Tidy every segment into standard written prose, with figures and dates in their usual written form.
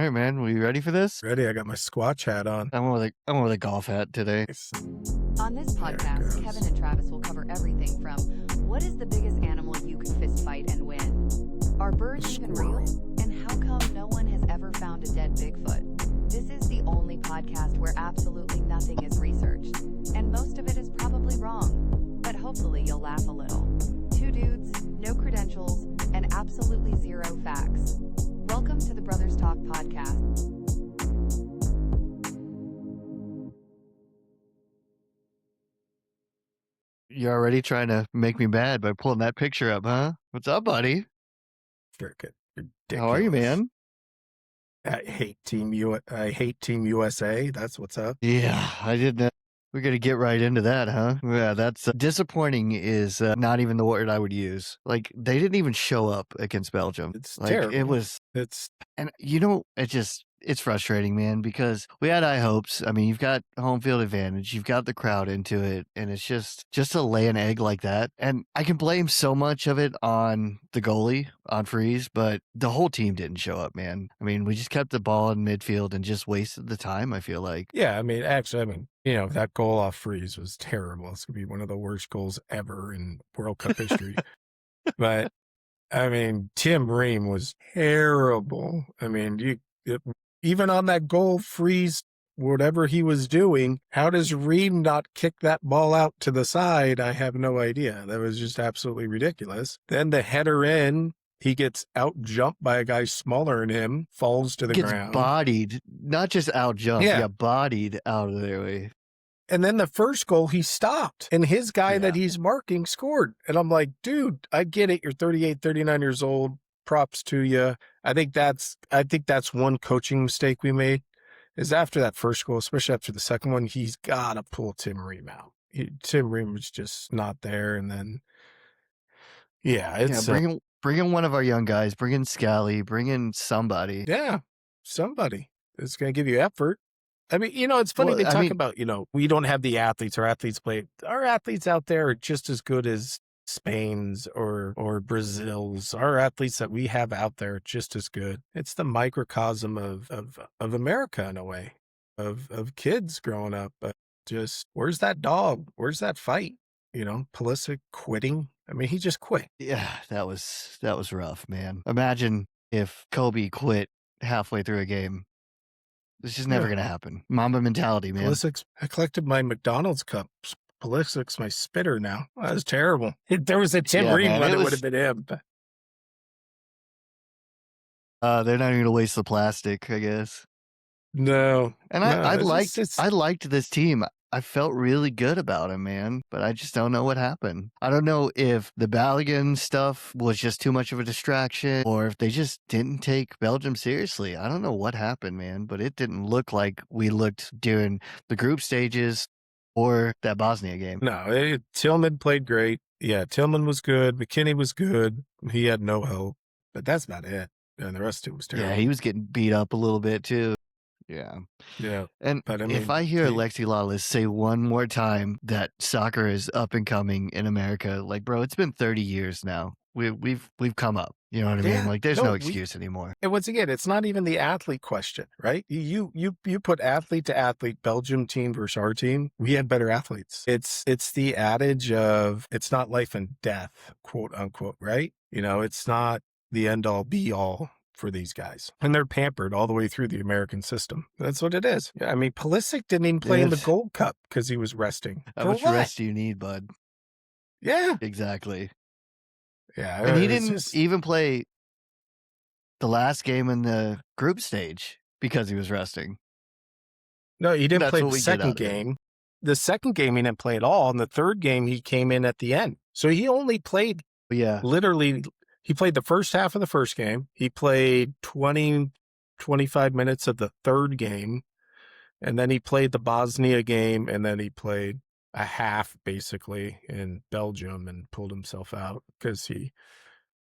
right, man. We ready for this? Ready? I got my Squatch hat on. I'm with a golf hat today. On this podcast, Kevin and Travis will cover everything from what is the biggest animal you could fist fight and win? Are birds even real? And how come no one has ever found a dead Bigfoot? This is the only podcast where absolutely nothing is researched, and most of it is probably wrong, but hopefully you'll laugh a little. Two dudes, no credentials, and absolutely zero facts. Welcome to the Brothers Talk podcast. You're already trying to make me mad by pulling that picture up, huh? What's up, buddy? Ridiculous. How are you, man? I hate Team USA. That's what's up. Yeah, I didn't. We're going to get right into that, huh? Yeah, that's disappointing is not even the word I would use. Like, they didn't even show up against Belgium. It's like, terrible. It was, and it's frustrating, man, because we had high hopes. I mean, you've got home field advantage, you've got the crowd into it, and it's just to lay an egg like that. And I can blame so much of it on the goalie, on Freeze, but the whole team didn't show up, man. I mean, we just kept the ball in midfield and just wasted the time, I feel like. Yeah, I mean, that goal off Freeze was terrible. It's going to be one of the worst goals ever in World Cup history. But, I mean, Tim Ream was terrible. I mean, even on that goal, Freeze, whatever he was doing, how does Ream not kick that ball out to the side? I have no idea. That was just absolutely ridiculous. Then the header in, he gets out-jumped by a guy smaller than him, falls to the ground. Bodied, not just out-jumped, yeah, bodied out of their way. And then the first goal, he stopped, and his guy that he's marking scored. And I'm like, dude, I get it. You're 38, 39 years old. Props to you. I think that's one coaching mistake we made is after that first goal, especially after the second one, he's got to pull Tim Ream out. Tim Ream was just not there. And then, bring in one of our young guys, bring in Scally, bring in somebody. Yeah, somebody that's going to give you effort. I mean, it's funny they talk about, we don't have the athletes. Our athletes out there are just as good as Spain's or Brazil's. Our athletes that we have out there are just as good. It's the microcosm of America in a way, of kids growing up. But just, where's that dog? Where's that fight? Pulisic quitting. I mean, he just quit. Yeah, that was rough, man. Imagine if Kobe quit halfway through a game. It's just never going to happen. Mamba mentality, man. I collected my McDonald's cups. Pulisic's my spitter now. That was terrible. If there was a Tim Ream one, it would have been him. But... they're not even going to waste the plastic, I guess. No. And I liked this team. I felt really good about him, man, but I just don't know what happened. I don't know if the Balogun stuff was just too much of a distraction or if they just didn't take Belgium seriously. I don't know what happened, man, but it didn't look like we looked during the group stages or that Bosnia game. No, Tillman played great. Yeah, Tillman was good. McKinney was good. He had no help, but that's about it. And the rest of it was terrible. Yeah, he was getting beat up a little bit too. Yeah. And if I hear Alexi Lalas say one more time that soccer is up and coming in America, like, bro, it's been 30 years now. We've come up. You know what I mean? Like, there's no excuse anymore. And once again, it's not even the athlete question, right? You put athlete to athlete, Belgium team versus our team. We had better athletes. It's the adage of it's not life and death, quote unquote, right? It's not the end all be all for these guys. And they're pampered all the way through the American system. That's what it is. I mean, Pulisic didn't even play in the Gold Cup because he was resting. How much rest do you need, bud? Yeah. Exactly. Yeah. And he didn't even play the last game in the group stage because he was resting. No, he didn't play the second game. The second game he didn't play at all. And the third game he came in at the end. So he only played literally... He played the first half of the first game. He played 20, 25 minutes of the third game. And then he played the Bosnia game. And then he played a half, basically, in Belgium and pulled himself out because he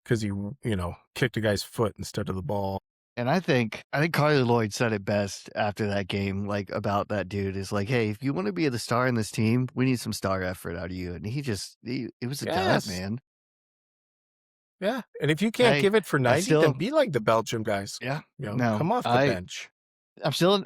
kicked a guy's foot instead of the ball. And I think Carly Lloyd said it best after that game, like, about that dude is like, hey, if you want to be the star in this team, we need some star effort out of you. And it was a dud, man. Yeah. And if you can't Hey, give it for I 90, then still, be like the Belgium guys. yeah, Come no, off the bench. I'm still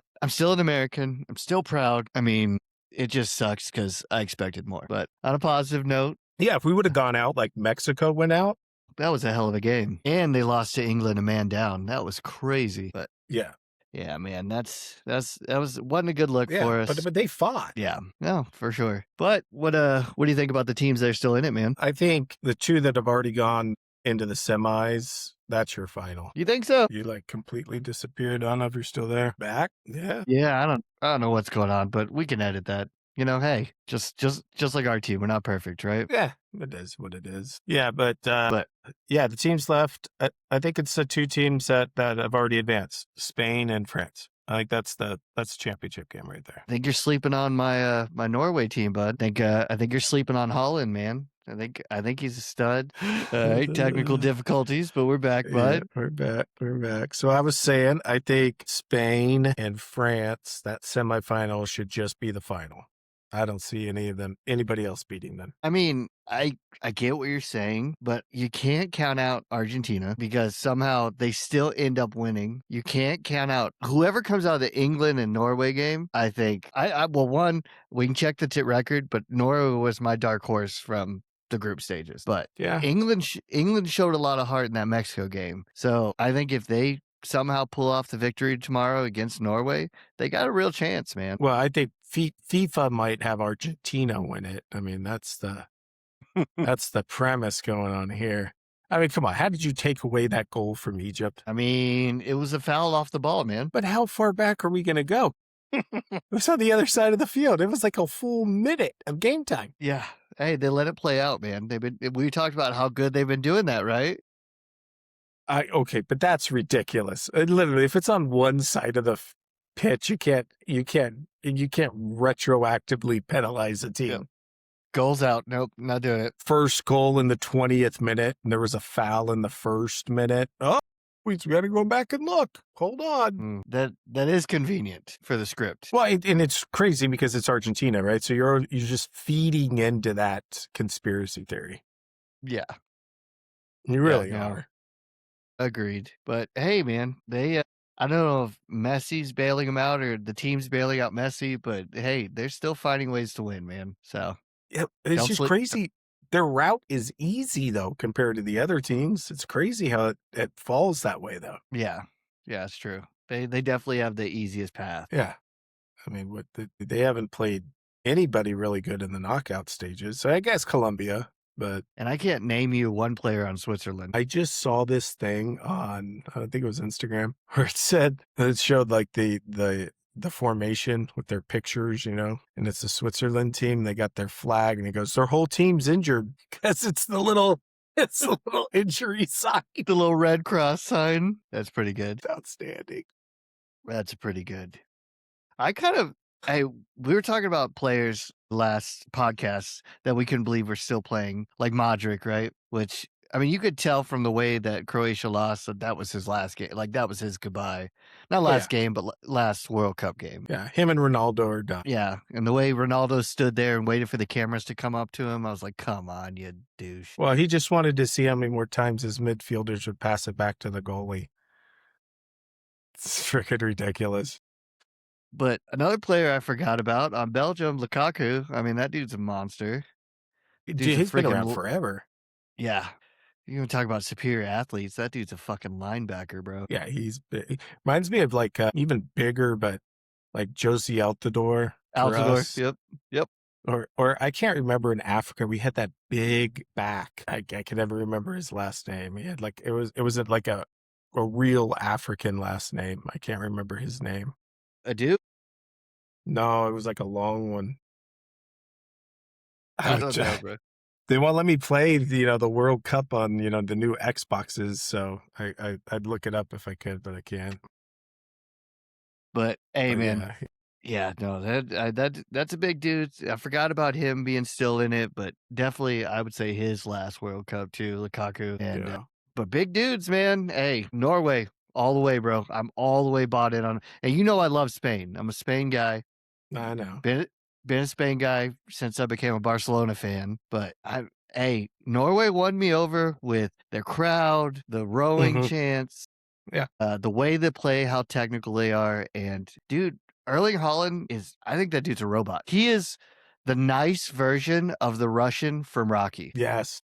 an American. I'm still proud. I mean, it just sucks because I expected more. But on a positive note, Yeah, if we would have gone out like Mexico went out. that was a hell of a game. And they lost to England a man down. That was crazy. But Yeah. yeah, man, that wasn't a good look for us. But they fought. Yeah, no, for sure. But what do you think about the teams that are still in it, man? I think the two that have already gone into the semis, that's your final. You think so? You like completely disappeared. I don't know if you're still there. Back? Yeah. Yeah, I don't know what's going on, but we can edit that. Hey, just like our team, we're not perfect, right? Yeah, it is what it is. Yeah, but yeah, the teams left. I think it's the two teams that have already advanced: Spain and France. I think that's the championship game right there. I think you're sleeping on my my Norway team, bud. I think you're sleeping on Holland, man. I think he's a stud. All right, technical difficulties, but we're back, bud. Yeah, we're back. So I was saying, I think Spain and France, that semifinal should just be the final. I don't see anybody else beating them. I mean, I get what you're saying, but you can't count out Argentina because somehow they still end up winning. You can't count out whoever comes out of the England and Norway game. I think well, one, we can check the record, but Norway was my dark horse from the group stages. But Yeah, England showed a lot of heart in that Mexico game. So I think if they somehow pull off the victory tomorrow against Norway, they got a real chance, man. well, I think FIFA might have Argentina win it. I mean, that's the premise going on here. I mean, come on, how did you take away that goal from Egypt? I mean, it was a foul off the ball, man. But how far back are we going to go? It was on the other side of the field. It was like a full minute of game time. Yeah. Hey, they let it play out, man. We talked about how good they've been doing that, right? Okay, but that's ridiculous. Literally, if it's on one side of the pitch, you can't retroactively penalize a team. Yeah. Goals out. Nope, not doing it. First goal in the 20th minute, and there was a foul in the first minute. Oh, we got to go back and look. Hold on. That is convenient for the script. Well, and it's crazy because it's Argentina, right? So you're just feeding into that conspiracy theory. Yeah, You really are. Agreed. But hey, man, they I don't know if Messi's bailing them out or the team's bailing out Messi, but hey, they're still finding ways to win, man. So Yeah, it's just crazy. Their route is easy though compared to the other teams. It's crazy how it falls that way though. Yeah, it's true. They definitely have the easiest path. Yeah, I mean, they haven't played anybody really good in the knockout stages. So I guess Colombia, but And I can't name you one player on Switzerland. I just saw this thing on, I think it was Instagram, where it showed like the formation with their pictures, and it's the Switzerland team. They got their flag, and it goes, their whole team's injured because it's the little injury sign. The little red cross sign. That's pretty good. Outstanding. That's pretty good. We were talking about players last podcast that we couldn't believe were still playing, like Modric, right? Which, I mean, you could tell from the way that Croatia lost that was his last game. Like, that was his goodbye. Not last game, but last World Cup game. Yeah, him and Ronaldo are done. Yeah, and the way Ronaldo stood there and waited for the cameras to come up to him, I was like, come on, you douche. Well, he just wanted to see how many more times his midfielders would pass it back to the goalie. It's freaking ridiculous. But another player I forgot about on Belgium, Lukaku. I mean, that dude's a monster. He's been around forever. Yeah. You want to talk about superior athletes? That dude's a fucking linebacker, bro. Yeah, he's big. Reminds me of like even bigger, but like Josie Altidore. Yep. Or I can't remember in Africa. We had that big back. I can never remember his last name. He had like it was like a real African last name. I can't remember his name. A dude? No, it was like a long one. I don't know, bro. They won't let me play the World Cup on the new Xboxes, so I'd look it up if I could, but I can't. But hey, man, that's a big dude. I forgot about him being still in it, but definitely I would say his last World Cup too, Lukaku. And but big dudes, man. Hey, Norway, all the way, bro. I'm all the way bought in on. And I love Spain. I'm a Spain guy. I know. Been a Spain guy since I became a Barcelona fan, but Hey, Norway won me over with their crowd, the rowing Mhm. chants, Yeah. the way they play, how technical they are. And dude, Erling Haaland I think that dude's a robot. He is the nice version of the Russian from Rocky. Yes.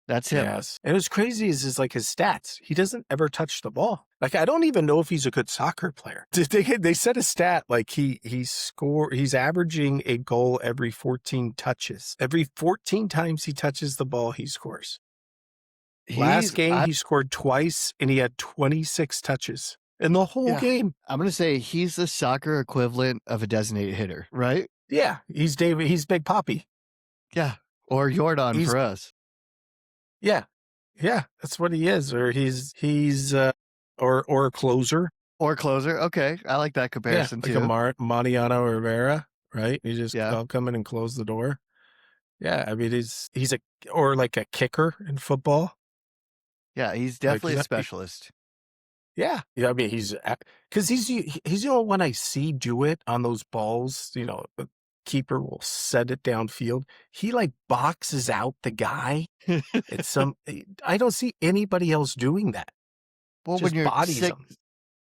That's him. Yes. And what's crazy is like his stats. He doesn't ever touch the ball. Like, I don't even know if he's a good soccer player. They said a stat like he's averaging a goal every 14 touches. Every 14 times he touches the ball, he scores. Last game, he scored twice and he had 26 touches in the whole game. I'm going to say he's the soccer equivalent of a designated hitter, right? Yeah. He's Big Poppy. Yeah. Or Jordan for us. Yeah. Yeah. That's what he is. Or he's or a closer. Or closer. Okay. I like that comparison too. Like a Mariano Rivera, right? You just come in and close the door. Yeah. I mean, he's or like a kicker in football. Yeah. He's definitely a specialist. Yeah. I mean, because he's when I see do it on those balls, the keeper will set it downfield. He like boxes out the guy. I don't see anybody else doing that. Well, just bodies him.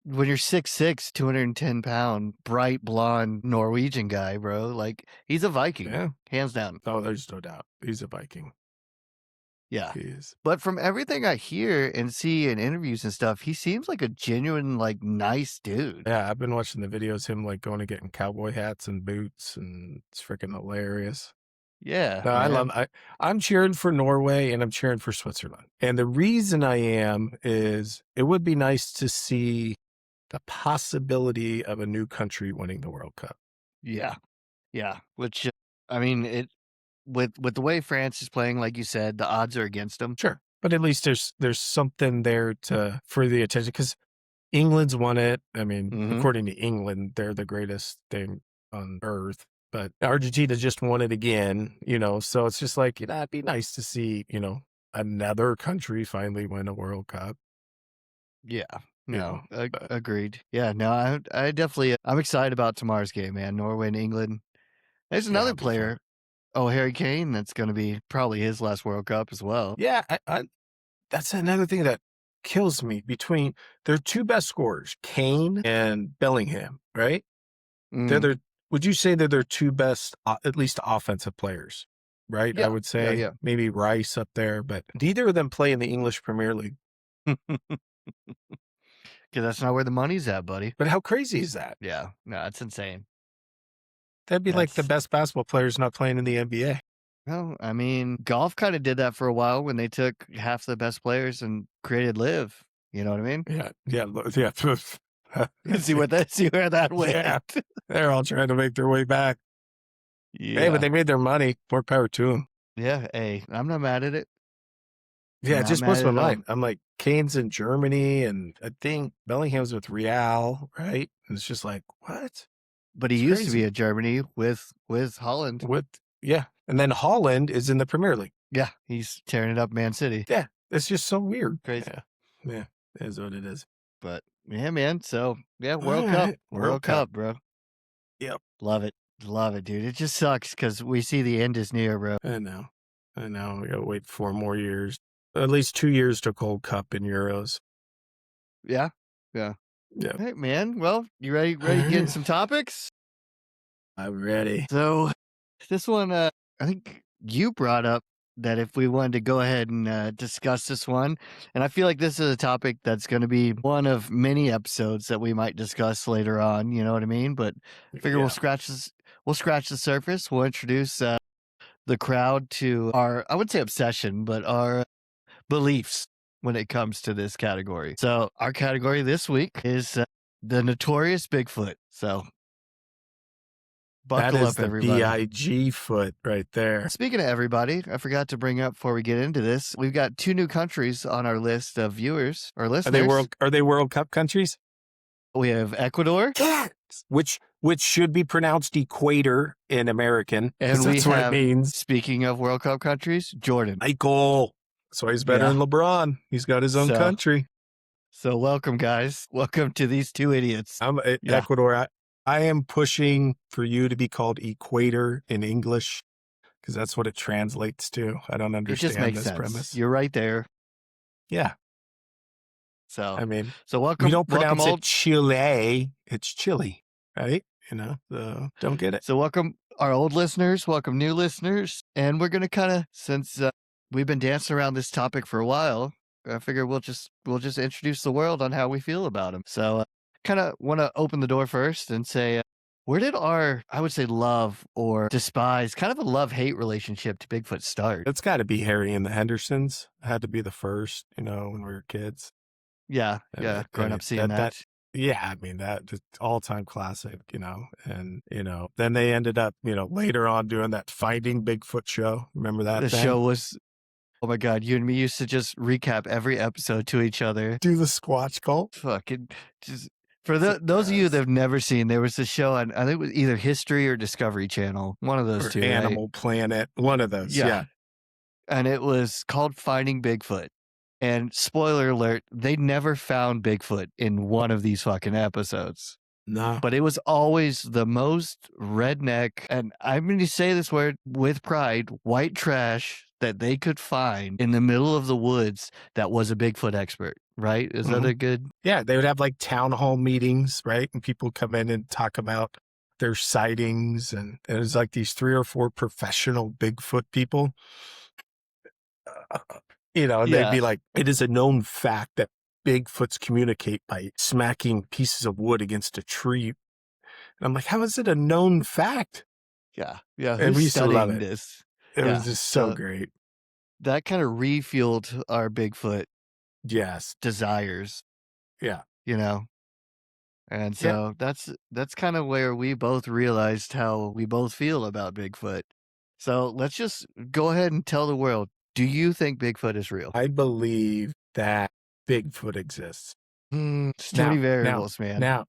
When you're 6'6", 210-pound, bright blonde Norwegian guy, bro, like he's a Viking, hands down. Oh, there's no doubt. He's a Viking. Yeah. He is. But from everything I hear and see in interviews and stuff, he seems like a genuine, like, nice dude. Yeah, I've been watching the videos, him like going and getting cowboy hats and boots, and it's freaking hilarious. Yeah. No, I'm cheering for Norway and I'm cheering for Switzerland. And the reason I am is it would be nice to see the possibility of a new country winning the World Cup. Yeah. Yeah. Which, I mean, with the way France is playing, like you said, the odds are against them. Sure. But at least there's something there for the attention, because England's won it. I mean, according to England, they're the greatest thing on earth. But Argentina just won it again, so it's just like, it'd be nice to see, another country finally win a World Cup. Yeah. No, agreed. Yeah, no, I definitely, I'm excited about tomorrow's game, man. Norway and England. There's another player, Harry Kane, that's going to be probably his last World Cup as well. Yeah, that's another thing that kills me. Between their two best scorers, Kane and Bellingham, right? Would you say they're their two best, at least offensive players, right? Yeah, I would say maybe Rice up there, but neither of them play in the English Premier League. Because that's not where the money's at, buddy. But how crazy is that? Yeah, no, that's insane. That'd be like the best basketball players not playing in the NBA. Well, I mean, golf kind of did that for a while when they took half the best players and created Live. You know what I mean? Yeah. see where that went. Yeah. They're all trying to make their way back. Yeah. Hey, but they made their money. More power to them. Yeah. Hey, I'm not mad at it. Yeah, it just blows my mind. I'm like, Kane's in Germany, and I think Bellingham's with Real, right? And it's just like, what? But he used to be in Germany with Holland. And then Holland is in the Premier League. Yeah, he's tearing it up, Man City. Yeah, it's just so weird. Crazy. Yeah, it is what it is. But yeah, man. So yeah, World Cup, bro. Yep, love it, dude. It just sucks because we see the end is near, bro. I know. We gotta wait 4 more years, at least 2 years to Gold Cup in Euros. Yeah. Hey, man. Well, you ready to get in some topics? I'm ready. So this one, I think you brought up that if we wanted to go ahead and discuss this one, and I feel like this is a topic that's going to be one of many episodes that we might discuss later on. You know what I mean? But I figure we'll scratch the surface. We'll introduce the crowd to our, I wouldn't say obsession, but our beliefs when it comes to this category. So our category this week is the notorious Bigfoot. So buckle up, everybody. BIGFOOT right there. Speaking of everybody, I forgot to bring up before we get into this, we've got 2 new countries on our list of viewers or listeners. Are they World Cup countries? We have Ecuador, which should be pronounced Equator in American, and that's what it means. Speaking of World Cup countries, Jordan. Michael. So he's better than LeBron. He's got his own country. So welcome, guys. Welcome to these 2 idiots. Ecuador. I am pushing for you to be called Equator in English, because that's what it translates to. I don't It just understand makes this sense. premise. You're right there. Yeah. So, I mean, so we welcome, don't welcome pronounce it old. Chile. It's chili, right? So don't get it. So welcome our old listeners, welcome new listeners, and we're gonna kind of, since we've been dancing around this topic for a while, I figure we'll just introduce the world on how we feel about him. So, kind of want to open the door first and say, where did our, I would say, love or despise, kind of a love-hate relationship to Bigfoot start? It's got to be Harry and the Hendersons. Had to be the first, when we were kids. Yeah, growing up seeing that. Yeah, I mean, that just all-time classic, and, then they ended up, later on doing that Finding Bigfoot show. Remember that The thing? show was, oh my God, you and me used to just recap every episode to each other. Do the Squatch cult. Fucking just for those of you that have never seen, there was a show on, I think it was either History or Discovery Channel, one of those Or two, right? Animal Planet, one of those. Yeah. And it was called Finding Bigfoot. And spoiler alert, they never found Bigfoot in one of these fucking episodes. No. But it was always the most redneck, and I'm going to say this word with pride, white trash that they could find in the middle of the woods that was a Bigfoot expert, right? Is that a good? Yeah, they would have like town hall meetings, right? And people come in and talk about their sightings. And it was like these 3 or 4 professional Bigfoot people. And they'd be like, it is a known fact that Bigfoots communicate by smacking pieces of wood against a tree. And I'm like, how is it a known fact? Yeah. And we used to love it. This? It was just so great. That kind of refueled our Bigfoot desires. Yeah. And so that's kind of where we both realized how we both feel about Bigfoot. So let's just go ahead and tell the world, do you think Bigfoot is real? I believe that Bigfoot exists. It's too many variables, man. Now,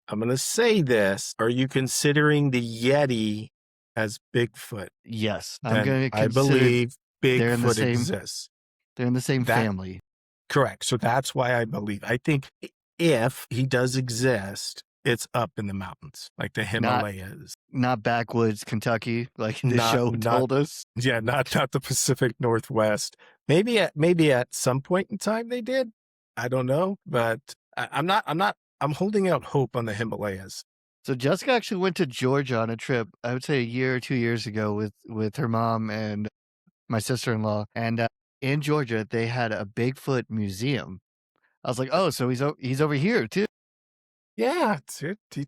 I'm going to say this. Are you considering the Yeti as Bigfoot? Yes. I'm going to consider. I believe Bigfoot exists. They're in the same family. Correct. So that's why I believe. I think if he does exist, it's up in the mountains, like the Himalayas. Not backwoods Kentucky, like the show told us. Yeah, not the Pacific Northwest. Maybe at some point in time they did. I don't know, but I'm holding out hope on the Himalayas. So Jessica actually went to Georgia on a trip, I would say a year or 2 years ago with her mom and my sister-in-law. And in Georgia, they had a Bigfoot museum. I was like, oh, so he's over here too. Yeah,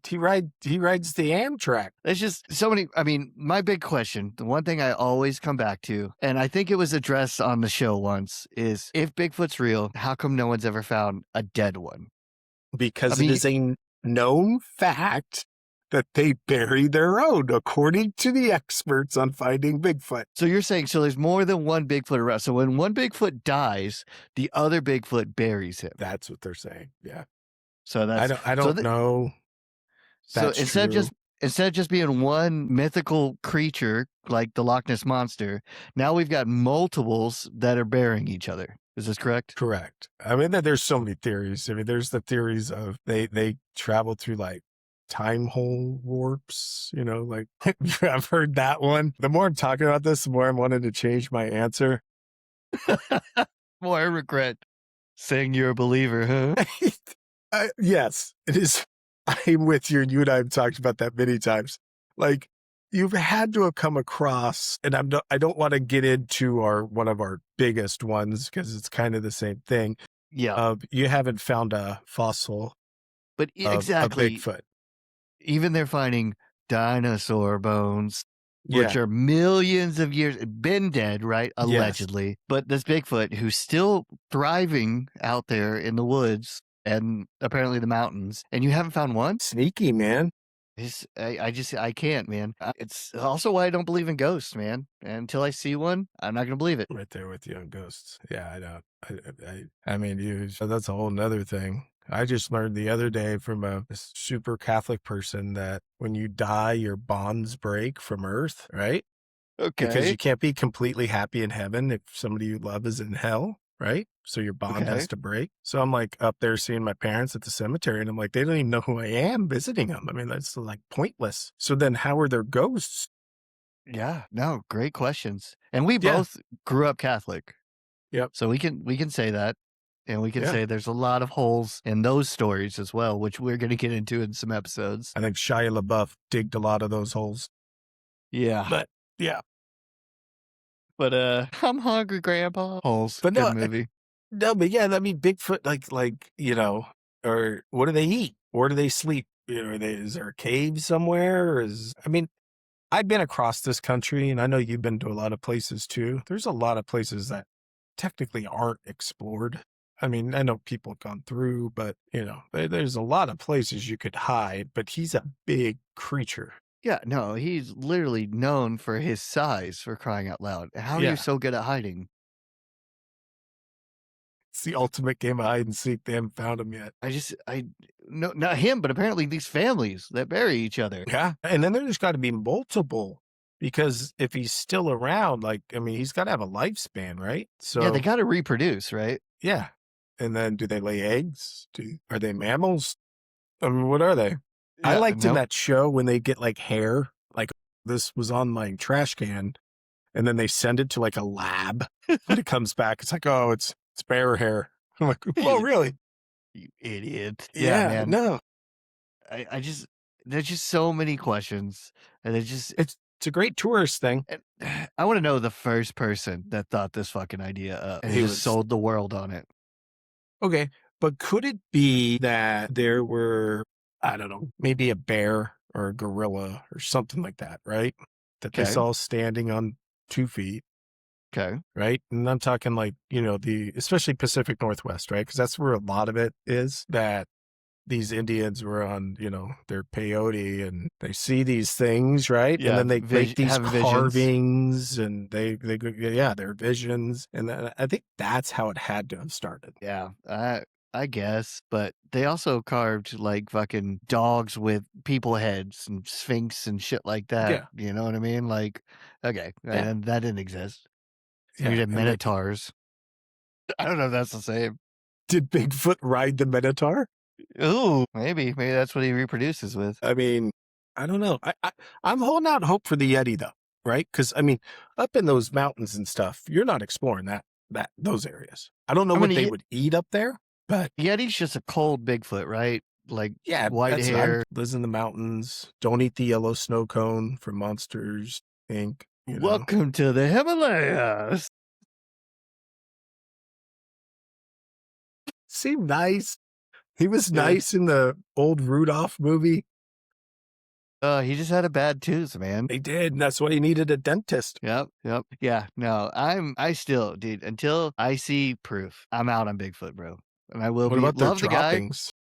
he rides the Amtrak. There's just so many. I mean, my big question, the one thing I always come back to, and I think it was addressed on the show once, is if Bigfoot's real, how come no one's ever found a dead one? Because it is a known fact that they bury their own, according to the experts on Finding Bigfoot. So you're saying, so there's more than one Bigfoot around. So when one Bigfoot dies, the other Bigfoot buries him. That's what they're saying. Yeah. So that's I don't know. So instead of just being one mythical creature like the Loch Ness Monster, now we've got multiples that are burying each other. Is this correct? Correct. I mean, there's so many theories. I mean, there's the theories of they travel through like time hole warps, like I've heard that one. The more I'm talking about this, the more I'm wanting to change my answer. More I regret saying you're a believer, huh? Yes, it is. I'm with you, and you and I have talked about that many times. Like, you've had to have come across, and I don't want to get into one of our biggest ones because it's kind of the same thing. Yeah. You haven't found a fossil, but exactly, of Bigfoot. Even they're finding dinosaur bones, which are millions of years, been dead, right? Allegedly. Yes. But this Bigfoot who's still thriving out there in the woods and apparently the mountains, and you haven't found one? Sneaky, man. I can't, man. It's also why I don't believe in ghosts, man. And until I see one, I'm not going to believe it. Right there with you on ghosts. Yeah, I don't. I mean, that's a whole nother thing. I just learned the other day from a super Catholic person that when you die, your bonds break from earth, right? Okay. Because you can't be completely happy in heaven if somebody you love is in hell, right? So your bond has to break. So I'm like up there seeing my parents at the cemetery, and I'm like, they don't even know who I am visiting them. I mean, that's like pointless. So then how are their ghosts Yeah, no, great questions. And we Yeah. both grew up Catholic. Yep. So we can say that. And we can Yeah. say there's a lot of holes in those stories as well, which we're going to get into in some episodes. I think Shia LaBeouf digged a lot of those holes. Yeah. But yeah. But I'm hungry, Grandpa. Holes. But Good no, movie. no, but yeah, I mean, Bigfoot, or what do they eat? Where do they sleep? Is there a cave somewhere? I mean, I've been across this country, and I know you've been to a lot of places too. There's a lot of places that technically aren't explored. I mean, I know people have gone through, but there's a lot of places you could hide, but he's a big creature. Yeah, no, he's literally known for his size, for crying out loud. How are you Yeah. so good at hiding? It's the ultimate game of hide and seek. They haven't found him yet. No, not him, but apparently these families that bury each other. Yeah. And then there's got to be multiple, because if he's still around, he's got to have a lifespan, right? So Yeah, they got to reproduce, right? yeah. And then do they lay eggs? Are they mammals? I mean, what are they? I Yeah, liked in nope. that show when they get like hair, like this was on my trash can, and then they send it to like a lab and it comes back. It's like, oh, it's bear hair. I'm like, oh, really? You idiot. Yeah, Yeah, man. no, I just there's just so many questions, and it's a great tourist thing. and I want to know the first person that thought this fucking idea up and He just was sold the world on it. okay, but could it be that there were, I don't know, maybe a bear or a gorilla or something like that, right? That they Okay. saw standing on 2 feet, Okay. right? And I'm talking like, especially Pacific Northwest, right? Because that's where a lot of it is, that these Indians were on, their peyote, and they see these things, right? And Yeah, then they make these have visions. carvings, and they go, yeah, their visions. And then I think that's how it had to have started. Yeah, I guess, but they also carved like fucking dogs with people heads and sphinx and shit like that. Yeah. You know what I mean? Like, okay, Yeah. and that didn't exist. You Yeah. did And minotaurs. I don't know if that's the same. did Bigfoot ride the Minotaur? Ooh, maybe that's what he reproduces with. I mean, I don't know. I'm holding out hope for the Yeti though, right? Because I mean, up in those mountains and stuff, you're not exploring those areas. I don't know I what mean, they would eat up there, but Yeti's just a cold Bigfoot, right? Like yeah, white that's hair. lives in the mountains. Don't eat the yellow snow cone from Monsters Inc. Welcome to the Himalayas. Seemed nice. He was Yeah. nice in the old Rudolph movie. He just had a bad tooth, man. He did, and that's why he needed a dentist. Yep. Yeah, no, I still, dude, until I see proof, I'm out on Bigfoot, bro. And I will What be. about their Love the guy. droppings?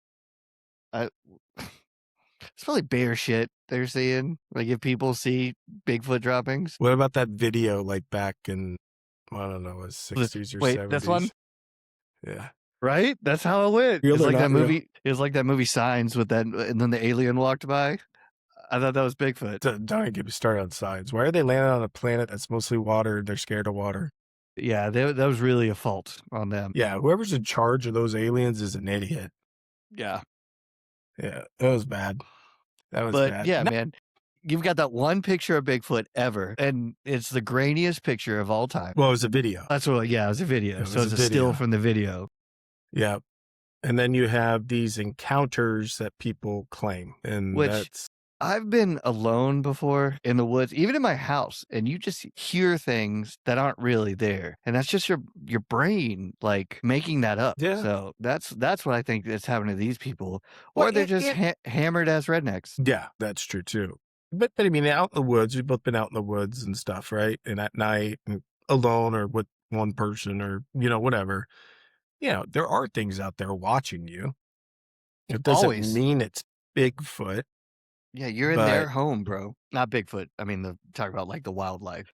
I, it's probably bear shit they're seeing. Like if people see Bigfoot droppings. What about that video like back in, I don't know, was 60s or 70s? Wait, this one? Yeah. Right? That's how it went. Real It's or like not that real? movie. It was like that movie Signs with that, and then the alien walked by. I thought that was Bigfoot. Don't get me started on signs. Why are they landing on a planet that's mostly water? They're scared of water. Yeah, that was really a fault on them. Yeah, whoever's in charge of those aliens is an idiot. Yeah. Yeah, that was bad. That was But bad. yeah, man, you've got that one picture of Bigfoot ever, and it's the grainiest picture of all time. Well, it was a video. That's what, yeah, it was a video. It So was it's a a still video. from the video. Yeah. And then you have these encounters that people claim. And Which that's, I've been alone before in the woods, even in my house, and you just hear things that aren't really there. And that's just your brain like making that up. Yeah. So that's what I think that's happening to these people. Well, Or they're just hammered as rednecks. yeah, that's true too. But I mean, out in the woods, we've both been out in the woods and stuff, right? And at night, and alone or with one person or, whatever. There are things out there watching you. It doesn't Always. mean it's Bigfoot. Yeah, you're in their home, bro. Not Bigfoot. I mean, talk about like the wildlife.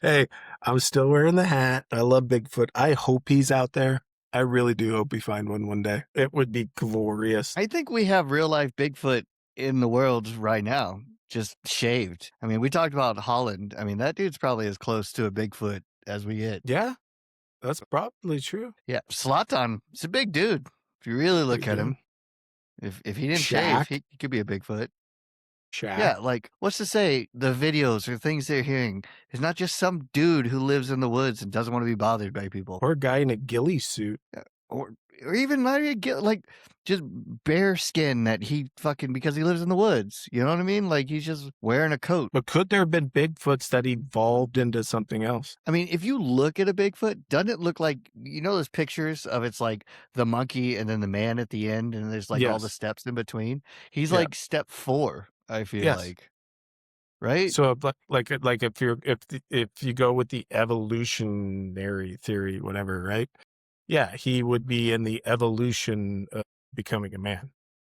Hey, I'm still wearing the hat. I love Bigfoot. I hope he's out there. I really do hope we find one day. It would be glorious. I think we have real life Bigfoot in the world right now, just shaved. I mean, we talked about Holland. I mean, that dude's probably as close to a Bigfoot as we get. Yeah, that's probably true. Yeah, Zlatan, it's a big dude. If you really look Big at dude. him, if he didn't Shaq. shave, he could be a Bigfoot. Shaq. Yeah, like, what's to say the videos or things they're hearing is not just some dude who lives in the woods and doesn't want to be bothered by people. Or a guy in a ghillie suit. Or even not even get like just bare skin that he fucking because he lives in the woods. You know what I mean? Like he's just wearing a coat. But could there have been Bigfoots that evolved into something else? I mean, if you look at a Bigfoot, doesn't it look like those pictures of it's like the monkey and then the man at the end, and there's like all the Yes. steps in between? He's Yeah. like step 4, I feel Yes. like. Right? So like if you go with the evolutionary theory, whatever, right? Yeah, he would be in the evolution of becoming a man.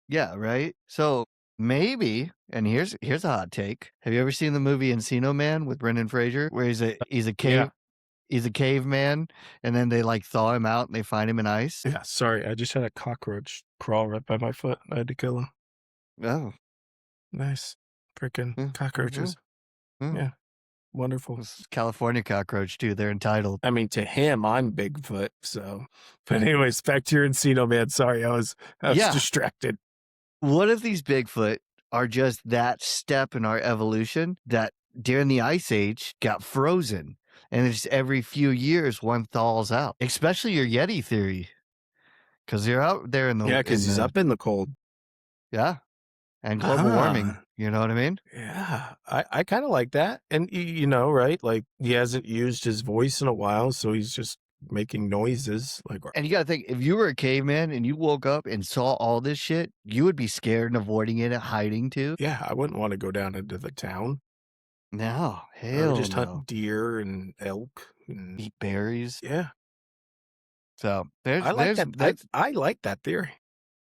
Yeah, right? So maybe, and here's a hot take. Have you ever seen the movie Encino Man with Brendan Fraser, where he's a Yeah. caveman, and then they like thaw him out and they find him in ice? Yeah, sorry, I just had a cockroach crawl right by my foot. I had to kill him. Oh, Nice. Freaking mm, cockroaches. mm. Yeah. Wonderful. It's California cockroach too. They're entitled. I mean, to him, I'm Bigfoot. So, but anyways, back to your Encino Man. Sorry, I was Yeah. distracted. What if these Bigfoot are just that step in our evolution that during the Ice Age got frozen, and it's every few years one thaws out? Especially your Yeti theory, because you're out there in the Because he's up in the cold. Yeah, and global warming. You know what I mean? Yeah, I kind of like that. And right? Like he hasn't used his voice in a while, so he's just making noises. Like, And you got to think, if you were a caveman and you woke up and saw all this shit, you would be scared and avoiding it and hiding too. yeah, I wouldn't want to go down into the town. No, I hell would just no. hunt deer and elk and Eat berries. yeah. So there's I like there's that. I like that theory.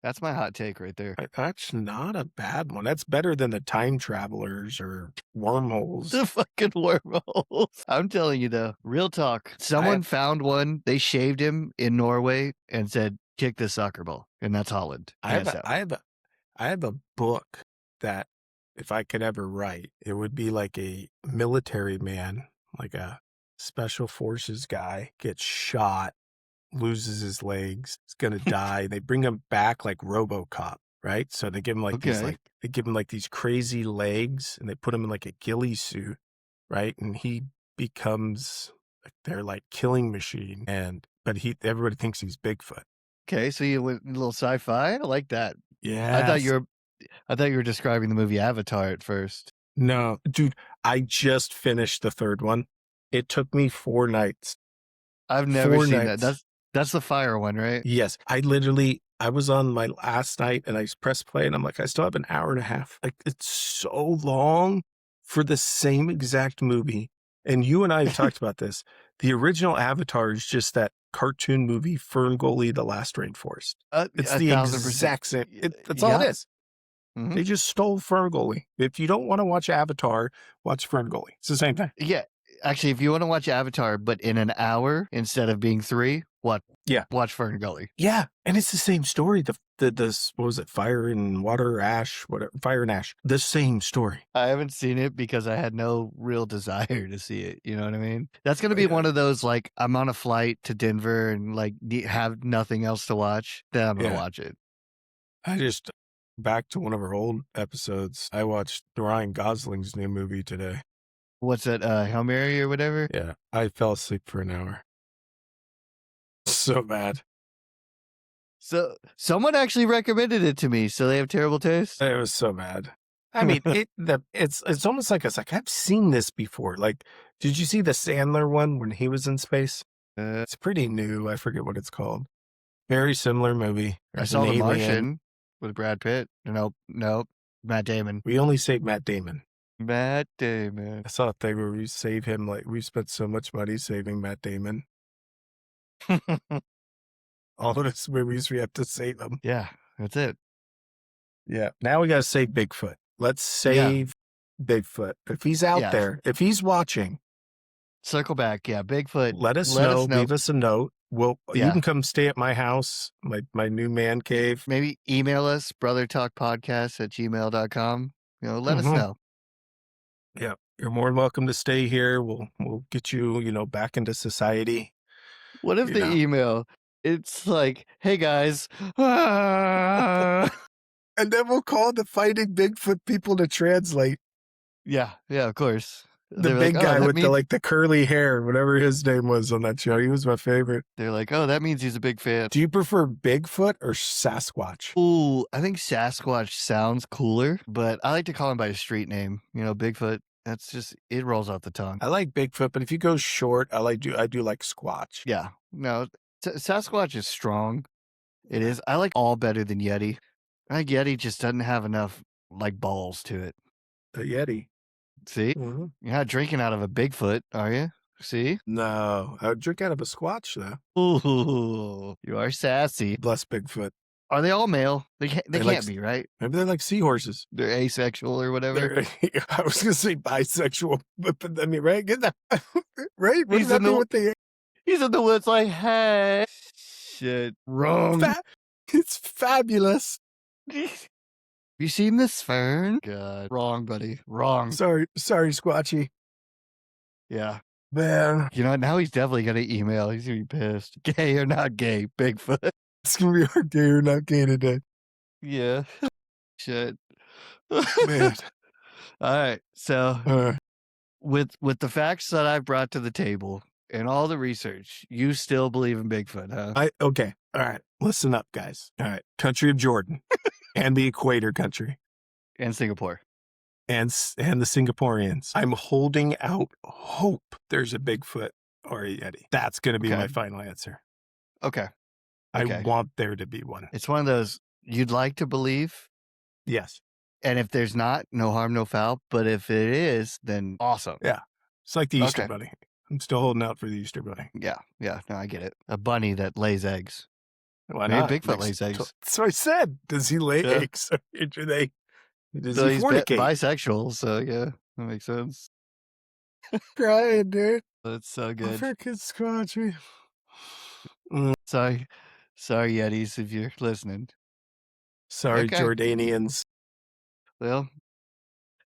that's my hot take right there. That's not a bad one. That's better than the time travelers or wormholes. The fucking wormholes. I'm telling you though, real talk. Someone found one. They shaved him in Norway and said, "Kick this soccer ball," and that's Holland. I have a book that if I could ever write, it would be like a military man, like a special forces guy, gets shot, loses his legs, is gonna die. They bring him back like RoboCop, right? So they give him like these crazy legs, and they put him in like a ghillie suit, right? And he becomes like their like killing machine, but everybody thinks he's Bigfoot. Okay, so you went a little sci-fi. I like that. Yeah, I thought you were describing the movie Avatar at first. No, dude, I just finished the third one. It took me 4 nights. I've never 4 seen nights. that. That's the fire one, right? Yes, I was on my last night and I pressed play and I'm like, I still have an hour and a half. Like, it's so long for the same exact movie. And you and I have talked about this. The original Avatar is just that cartoon movie, Ferngully, The Last Rainforest. It's the 1000%. exact same. That's all it is. Mhm. They just stole Ferngully. If you don't want to watch Avatar, watch Ferngully. It's the same thing. Yeah. Actually, if you want to watch Avatar, but in an hour instead of being 3, watch Ferngully. Yeah, and it's the same story. The what was it? Fire and water, ash, whatever. Fire and ash. The same story. I haven't seen it because I had no real desire to see it. You know what I mean? That's going to be one of those, like, I'm on a flight to Denver and, like, have nothing else to watch. Then I'm going to watch it. Back to one of our old episodes, I watched Ryan Gosling's new movie today. What's that, Hail Mary or whatever? Yeah, I fell asleep for an hour. So bad. So someone actually recommended it to me. So they have terrible taste? It was so bad. I mean, it's almost like I've seen this before. Like, did you see the Sandler one when he was in space? It's pretty new. I forget what it's called. Very similar movie. I saw The Martian with Brad Pitt. Nope. Matt Damon. We only say Matt Damon. Matt Damon. I saw a thing where we save him. Like, we spent so much money saving Matt Damon. All of his movies, we have to save them. Yeah, that's it. Yeah. Now we got to save Bigfoot. Let's save Bigfoot. If he's out there, if he's watching, circle back. Yeah, Bigfoot. Let us know. Leave us a note. You can come stay at my house, my new man cave. Maybe email us, brothertalkpodcast@gmail.com. Let us know. Yeah, you're more than welcome to stay here. We'll get you, back into society. What if the email, it's like, hey guys, And then we'll call the Fighting Bigfoot people to translate. Yeah, of course. The They're big like, guy that with means the curly hair, whatever his name was on that show. He was my favorite. they're like, oh, that means he's a big fan. Do you prefer Bigfoot or Sasquatch? Ooh, I think Sasquatch sounds cooler, but I like to call him by his street name. Bigfoot. That's just it rolls off the tongue. I like Bigfoot, but if you go short, I do like Squatch. Yeah, no, Sasquatch is strong. It is. I like all better than Yeti. I think Yeti just doesn't have enough like balls to it. A Yeti. See, Mhm. you're not drinking out of a Bigfoot, are you? See? No, I would drink out of a Squatch though. Ooh, you are sassy. Bless Bigfoot. Are they all male? They can't. They They like can't be, right? Maybe they're like seahorses. They're asexual or whatever. I was gonna say bisexual, but I mean, right? Get that right? Wouldn't He's that in be the- what they? He's in the woods like, hey, shit, wrong. It's fabulous. Have you seen this fern? God, wrong, buddy, wrong. Sorry, Squatchy. Yeah, Man, now he's definitely gonna email. He's gonna be pissed. Gay or not gay, Bigfoot. it's gonna be our gay or not gay today. Yeah, shit. Man, All right, so with the facts that I've brought to the table and all the research, you still believe in Bigfoot, huh? okay. All right, listen up, guys. All right, country of Jordan and the Equator country And Singapore. and the Singaporeans. I'm holding out hope there's a Bigfoot or a Yeti. That's gonna be Okay. my final answer. Okay, I want there to be one. it's one of those you'd like to believe. Yes. And if there's not, no harm, no foul. But if it is, then awesome. Yeah. It's like the Easter Okay. Bunny. I'm still holding out for the Easter Bunny. Yeah. No, I get it. A bunny that lays eggs. Why Maybe not? Bigfoot lays eggs. That's what I said. Does he lay Yeah. eggs? Or do they? Does So he he's fornicate? bisexual. So yeah, that makes sense. Crying, dude. That's so good. Freaking Squatchy. Sorry, Yetis, if you're listening. Sorry, Okay. Jordanians. Well,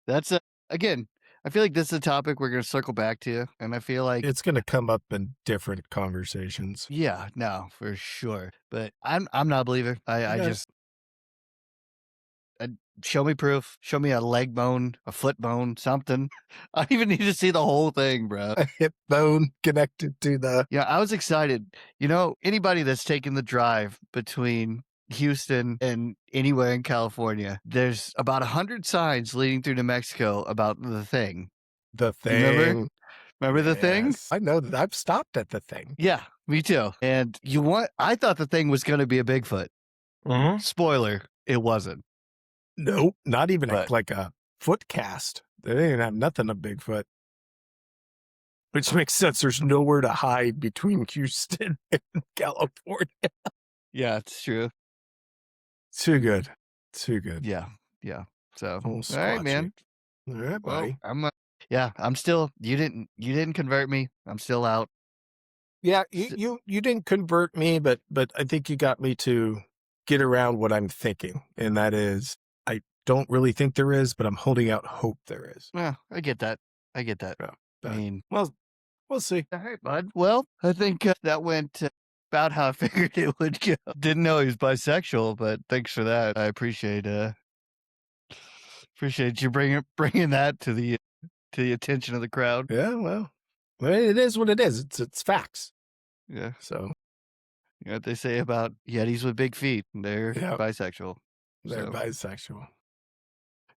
that's again. I feel like this is a topic we're gonna circle back to, and I feel like It's going to come up in different conversations. yeah, no, for sure. But I'm not a believer. I Okay. just show me proof. Show me a leg bone, a foot bone, something. I don't even need to see the whole thing, bro. A hip bone connected to the. Yeah, I was excited. Anybody that's taken the drive between Houston and anywhere in California, there's about 100 signs leading through New Mexico about the thing. The You remember? thing. Remember the thing? Yes. I know that I've stopped at the thing. Yeah, me too. And I thought the thing was going to be a Bigfoot. Mm-hmm. Spoiler, it wasn't. Nope. Not even But- like a foot cast. They didn't have nothing of Bigfoot. Which makes sense. There's nowhere to hide between Houston and California. Yeah, it's true. Too good. Too good. Yeah. So, Oh, all right, man. All right, Well, buddy. I'm still. You didn't convert me. I'm still out. Yeah, you didn't convert me, but I think you got me to get around what I'm thinking, and that is I don't really think there is, but I'm holding out hope there is. Yeah, I get that. I But, mean, well, we'll see. all right, bud. Well, I think that went about how I figured it would go. Didn't know he was bisexual, but thanks for that. I appreciate you bringing that to the attention of the crowd. Yeah, well, it is what it is. It's facts. Yeah, So you know what they say about Yetis with big feet? They're Yeah. bisexual. they're So bisexual.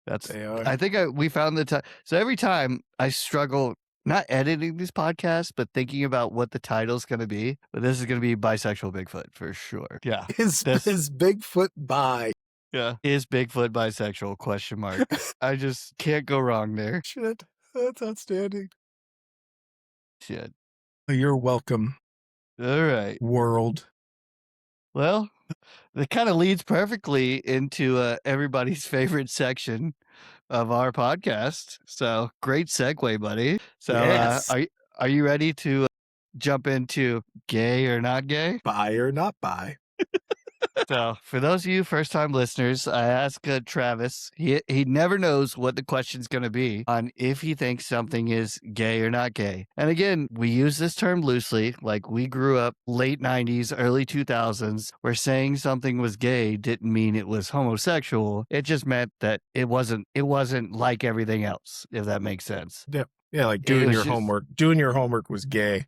that's. They are. I think we found the time. So every time I struggle not editing these podcasts, but thinking about what the title's going to be. But this is going to be bisexual Bigfoot for sure. Yeah. Is Bigfoot bi? Yeah. Is Bigfoot bisexual? Question mark. I just can't go wrong there. Shit, that's outstanding. Shit. You're welcome, All right. world. Well, that kind of leads perfectly into everybody's favorite section of our podcast. So great segue, buddy. So Yes. are you ready to jump into gay or not gay? Bi or not bi? So, for those of you first-time listeners, I ask Travis. He never knows what the question's going to be on if he thinks something is gay or not gay. And again, we use this term loosely. Like we grew up late '90s, early 2000s, where saying something was gay didn't mean it was homosexual. It just meant that it wasn't. It wasn't like everything else. If that makes sense. Yeah, yeah, like It doing was your just homework. Doing your homework was gay.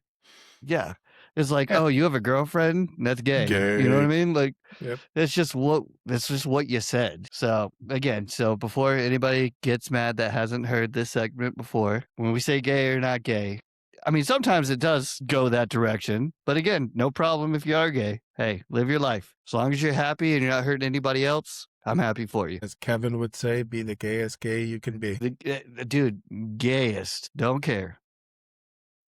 yeah. It's like, Eh, oh, you have a girlfriend? That's gay. You know what I Gay. mean? Like Yep. that's just what you said. So again, so before anybody gets mad that hasn't heard this segment before, when we say gay or not gay, I mean sometimes it does go that direction. But again, no problem if you are gay. Hey, live your life. As long as you're happy and you're not hurting anybody else, I'm happy for you. As Kevin would say, be the gayest gay you can be. The dude, gayest, don't care.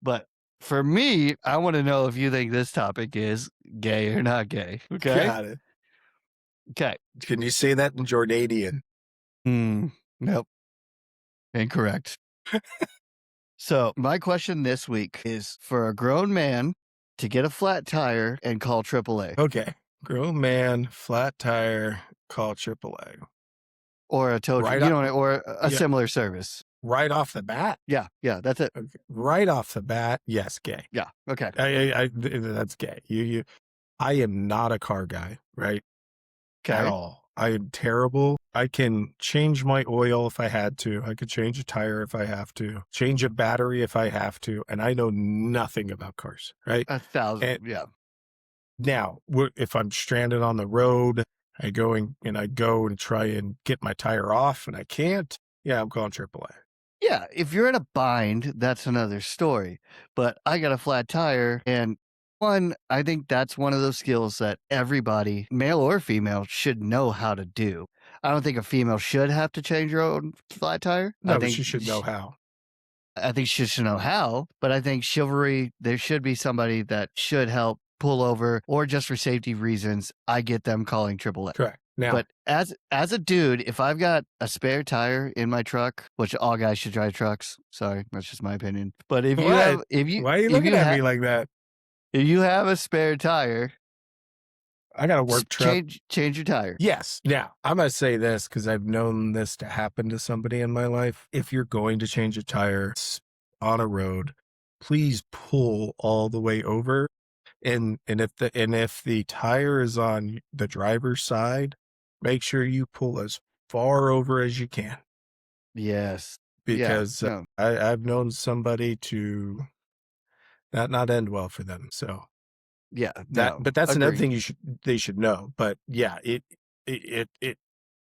But for me, I want to know if you think this topic is gay or not gay. Okay. Got it. Okay. Can you say that in Jordanian? Nope. Incorrect. So, my question this week is for a grown man to get a flat tire and call AAA Okay. Grown man, flat tire, call AAA. or a tow truck, Right you off, know, or a yeah, similar service. right off the bat. Yeah. Yeah. That's it. Okay. Right off the bat, yes, gay. Yeah. Okay. That's gay. I am not a car guy, right? At Okay. all. I am terrible. I can change my oil if I had to. I could change a tire if I have to. Change a battery if I have to. And I know nothing about cars, right? 1,000. And Yeah. now, if I'm stranded on the road, I go and try and get my tire off and I can't. Yeah, I'm calling AAA. Yeah, if you're in a bind, that's another story. But I got a flat tire, and one, I think that's one of those skills that everybody, male or female, should know how to do. I don't think a female should have to change her own flat tire. No, but she should know how. I think she should know how, but I think chivalry, there should be somebody that should help pull over or just for safety reasons, I get them calling AAA. Correct. Now, But as a dude, if I've got a spare tire in my truck, which all guys should drive trucks. Sorry, that's just my opinion. But if you what? have Why are you looking at me like that? if you have a spare tire, I got a work truck. change your tire. Yes. Now, I'm going to say this because I've known this to happen to somebody in my life. If you're going to change a tire on a road, please pull all the way over. And if the tire is on the driver's side, make sure you pull as far over as you can. Yes. Because no. I've known somebody to not end well for them. So Yeah. but that's another agreed. thing they should know. But yeah,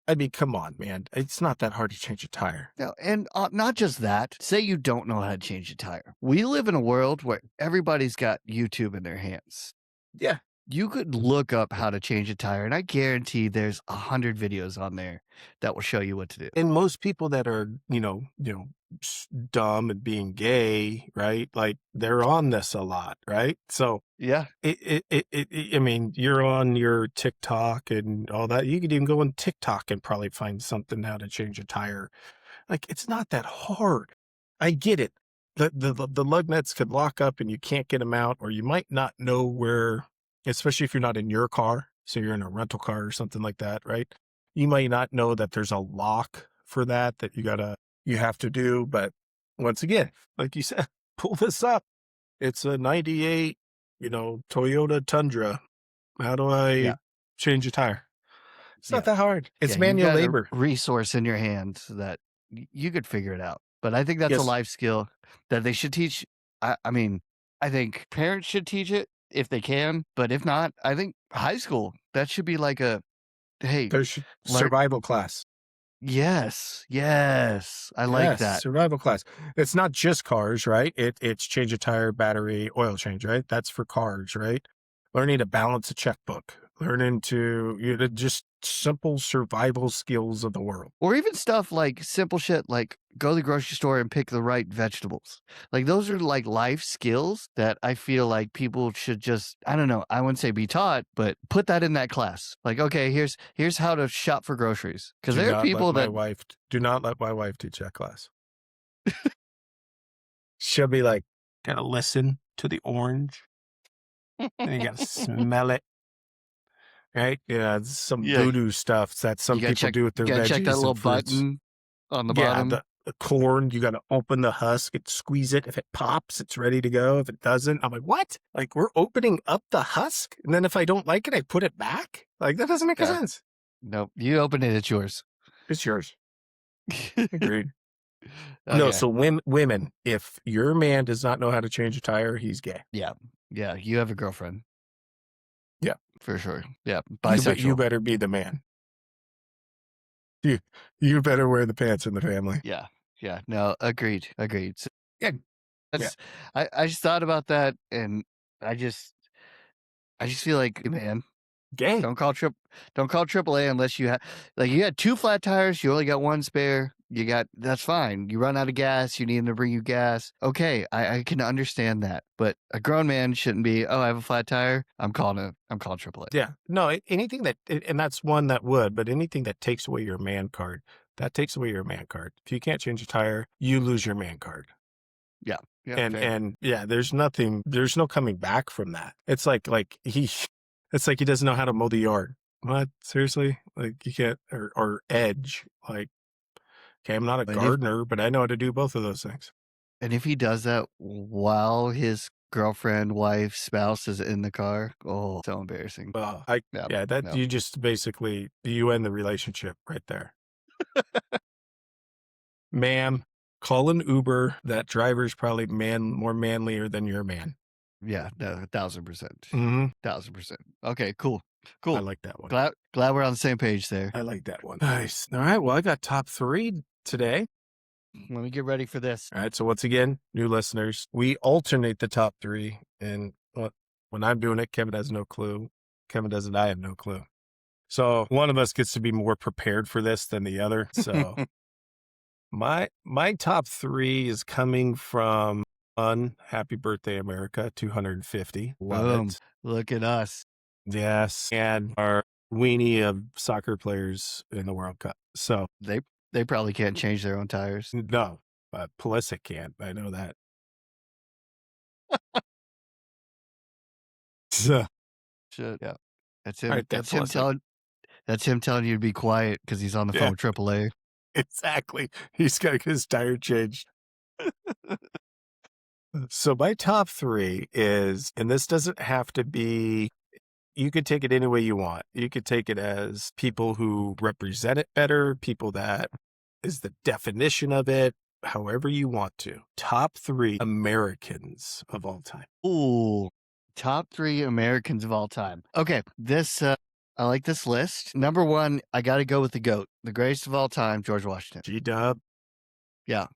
I mean, come on, man. It's not that hard to change a tire. No, and not just that. Say you don't know how to change a tire. We live in a world where everybody's got YouTube in their hands. Yeah. You could look up how to change a tire, and I guarantee there's 100 videos on there that will show you what to do. And most people that are, dumb and being gay, right? Like they're on this a lot, right? So Yeah. I mean, you're on your TikTok and all that. You could even go on TikTok and probably find something how to change a tire. Like it's not that hard. I get it. The lug nuts could lock up and you can't get them out, or you might not know where, especially if you're not in your car. So you're in a rental car or something like that, right? You might not know that there's a lock for that you have to do. But once again, like you said, pull this up. It's a 98, Toyota Tundra. How do I change a tire? It's not that hard. It's manual you've got labor. a resource in your hands that you could figure it out. But I think that's a life skill that they should teach. I mean, I think parents should teach it if they can. But if not, I think high school, that should be like There's survival class. Yes. I like that. Survival class. It's not just cars, right? It's change a tire, battery, oil change, right? That's for cars, right? Learning to balance a checkbook, learning to just simple survival skills of the world. Or even stuff like simple shit like go to the grocery store and pick the right vegetables. Like those are like life skills that I feel like people should just, I don't know, I wouldn't say be taught, but put that in that class. Like, okay, here's how to shop for groceries. Because there are people do not let my wife teach that class. She'll be like, gotta listen to the orange. And you gotta smell it. right? Yeah, it's some Yeah. voodoo stuff that some You gotta people check. do with You their gotta check that veggies little and fruits. button on the Yeah, bottom. the corn, you got to open the husk and squeeze it. If it pops, it's ready to go. If it doesn't, I'm like, what? Like, we're opening up the husk, and then if I don't like it, I put it back? Like, that doesn't make Yeah. sense. Nope. You open it, it's yours. It's yours. Agreed. Okay. No, so women, if your man does not know how to change a tire, he's gay. Yeah. Yeah. You have a girlfriend. Yeah. For sure. Yeah. You Bisexual. better be the man. You better wear the pants in the family. Yeah. Yeah. No, agreed. Agreed. So Yeah. that's, I just thought about that, and I just feel like, man, Gay. don't call AAA unless you have, like, you had 2 flat tires, you only got 1 spare. That's fine. You run out of gas, you need them to bring you gas. Okay, I can understand that. But a grown man shouldn't be, oh, I have a flat tire, I'm calling AAA. Yeah. No, anything that, and that's one that would, but anything that takes away your man card, that takes away your man card. If you can't change a tire, you lose your man card. Yeah. Yeah. And yeah, there's no coming back from that. It's like he doesn't know how to mow the yard. What? Seriously? Like, you can't, or edge. Like, okay, I'm not a gardener, but I know how to do both of those things. And if he does that while his girlfriend, wife, spouse is in the car, oh, so embarrassing. You just basically, you end the relationship right there. Ma'am, call an Uber. That driver's probably more manlier than your man. Yeah, no, 1,000%. Mm-hmm. 1,000%. Okay, cool. I like that one. Glad we're on the same page there. I like that one. Nice. All right. Well, I got top 3 today. Let me get ready for this. All right. So once again, new listeners, we alternate the top 3. And when I'm doing it, Kevin has no clue. Kevin doesn't. I have no clue. So one of us gets to be more prepared for this than the other. So my top 3 is coming from Happy Birthday America 250. Love it. Look at us. Yes. And our weenie of soccer players in the World Cup. So they probably can't change their own tires. No, but Pulisic can't. I know that. So, yeah. That's him. Right, that's him telling you to be quiet because he's on the phone with AAA. Exactly. He's got to get his tire changed. So my top 3 is, and this doesn't have to be, you could take it any way you want. You could take it as people who represent it better, people that is the definition of it, however you want to. Top 3 Americans of all time. Ooh, top 3 Americans of all time. Okay, this I like this list. Number 1, I got to go with the GOAT, the greatest of all time, George Washington. G-Dub. Yeah.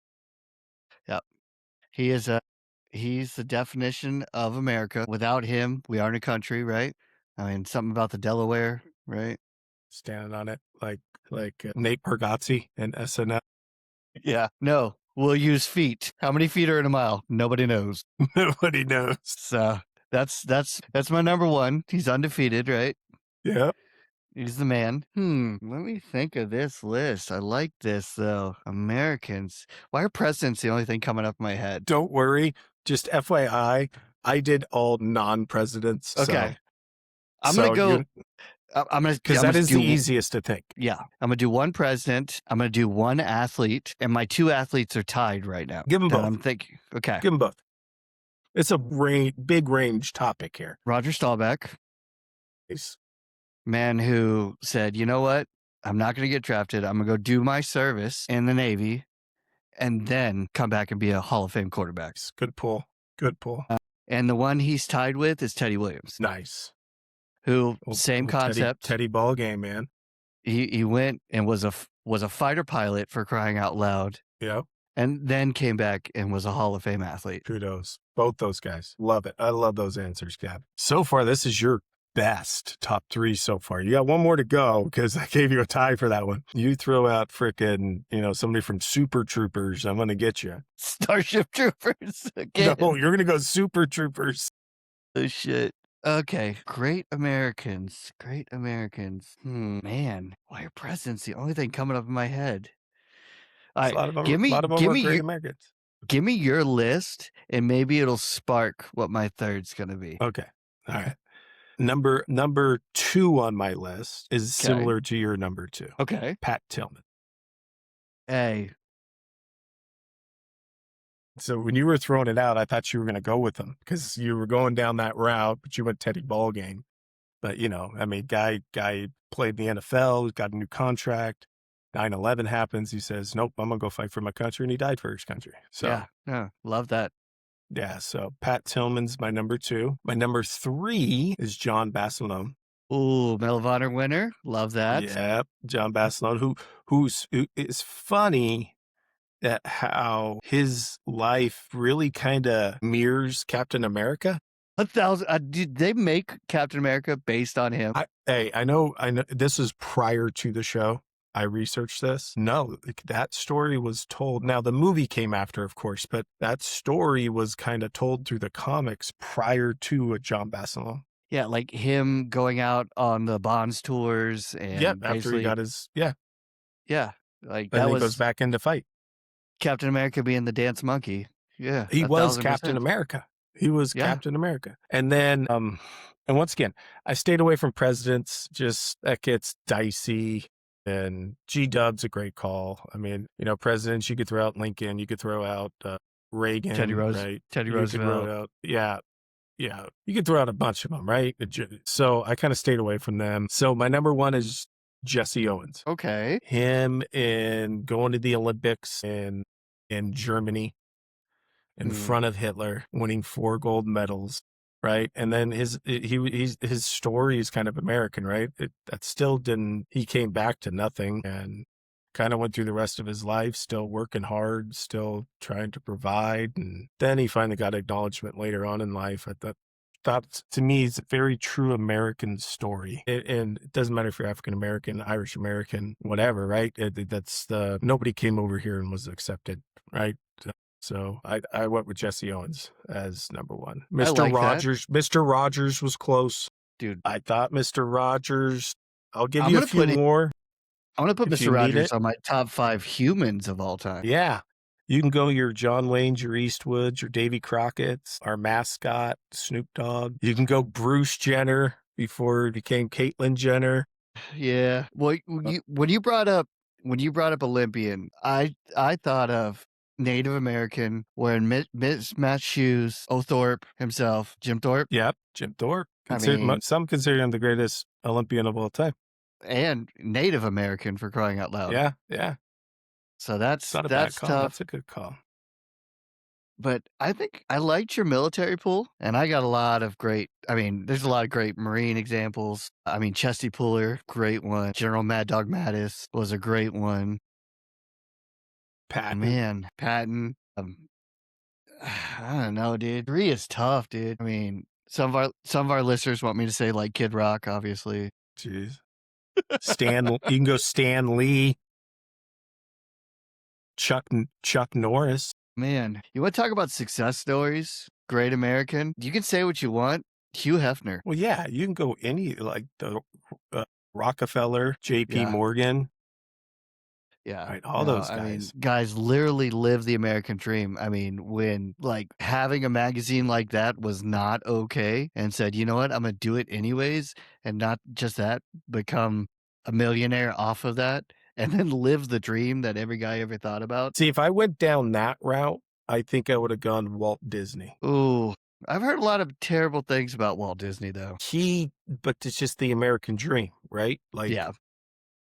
Yeah. He's the definition of America. Without him, we aren't a country, right? I mean, something about the Delaware, right? Standing on it like Nate Bargatze and SNL. Yeah. No, we'll use feet. How many feet are in a mile? Nobody knows. Nobody knows. So that's my number 1. He's undefeated, right? Yeah. He's the man. Let me think of this list. I like this, though. Americans. Why are presidents the only thing coming up in my head? Don't worry. Just FYI, I did all non-presidents. Okay. I'm going to go. I'm going to. Because that is the easiest to think. Yeah. I'm going to do 1 president. I'm going to do 1 athlete. And my 2 athletes are tied right now. Give them both. I'm thinking. Okay. Give them both. It's a big range topic here. Roger Staubach. Nice. Man who said, you know what? I'm not going to get drafted. I'm going to go do my service in the Navy and then come back and be a Hall of Fame quarterback. Good pull. Good pull. And the one he's tied with is Teddy Williams. Nice. Who, same concept. Teddy ball game, man. He went and was a fighter pilot, for crying out loud. Yep. And then came back and was a Hall of Fame athlete. Kudos. Both those guys. Love it. I love those answers, Gab. So far, this is your best top 3 so far. You got 1 more to go because I gave you a tie for that one. You throw out frickin', somebody from Super Troopers. I'm going to get you. Starship Troopers. Again. No, you're going to go Super Troopers. Oh, shit. Okay. Great Americans. Man, why are presidents the only thing coming up in my head? All right. A lot of them are great Americans. Give me your list and maybe it'll spark what my third's going to be. Okay. All right. Number 2 on my list is similar to your number 2. Okay. Pat Tillman. Hey. So when you were throwing it out, I thought you were going to go with him because you were going down that route, but you went Teddy Ballgame. But, I mean, guy played in the NFL, got a new contract. 9/11 happens. He says, nope, I'm going to go fight for my country. And he died for his country. So, yeah, love that. Yeah, so Pat Tillman's my number 2. My number 3 is John Basilone. Ooh, Medal of Honor winner. Love that. Yep, John Basilone, who is funny at how his life really kind of mirrors Captain America. 1,000. Did they make Captain America based on him? I know. This is prior to the show. I researched this. No, that story was told. Now, the movie came after, of course, but that story was kind of told through the comics prior to John Basilone. Yeah, like him going out on the Bonds tours and after he got his, like and that he was goes back into fight. Captain America being the dance monkey. Yeah, He was 1,000%. Captain America. He was Captain America. And then, and once again, I stayed away from presidents. Just that gets dicey. And G-Dub's a great call. I mean, presidents, you could throw out Lincoln, you could throw out Reagan, Teddy right? Teddy You could throw Roosevelt. out, yeah. You could throw out a bunch of them, right? So I kind of stayed away from them. So my number 1 is Jesse Owens. Okay. Him in going to the Olympics in Germany in front of Hitler, winning 4 gold medals. Right. And then his story is kind of American, right? He came back to nothing and kind of went through the rest of his life, still working hard, still trying to provide. And then he finally got acknowledgement later on in life. That to me is a very true American story. And it doesn't matter if you're African American, Irish American, whatever, right? Nobody came over here and was accepted, right? So I went with Jesse Owens as number 1. Mr. Rogers. Mr. Rogers was close. Dude. I thought Mr. Rogers, I'll give you a few more. I'm going to put Mr. Rogers on my top 5 humans of all time. Yeah. You can go your John Waynes, your Eastwoods, your Davy Crockett's, our mascot, Snoop Dogg. You can go Bruce Jenner before it became Caitlyn Jenner. Yeah. Well, when you brought up Olympian, I thought of Native American wearing mismatched shoes, Othorpe himself, Jim Thorpe. Yep, Jim Thorpe. mean- Some consider him the greatest Olympian of all time. And Native American, for crying out loud. Yeah. So that's not a bad call. tough. That's a good call. But I think I liked your military pool, and I got a lot of great. There's a lot of great Marine examples. Chesty Puller, great one. General Mad Dog Mattis was a great one. Patton. Patton. I don't know, dude. 3 is tough, dude. Some of our listeners want me to say like Kid Rock, obviously. Jeez. You can go Stan Lee. Chuck Norris. Man, you want to talk about success stories? Great American. You can say what you want. Hugh Hefner. Well, yeah, you can go any like the Rockefeller, J.P. Morgan. Yeah. Right, all those guys. Guys literally live the American dream. When like having a magazine like that was not okay and said, you know what, I'm going to do it anyways. And not just that, become a millionaire off of that and then live the dream that every guy ever thought about. See, if I went down that route, I think I would have gone Walt Disney. Ooh, I've heard a lot of terrible things about Walt Disney, though. But it's just the American dream, right? Like, yeah.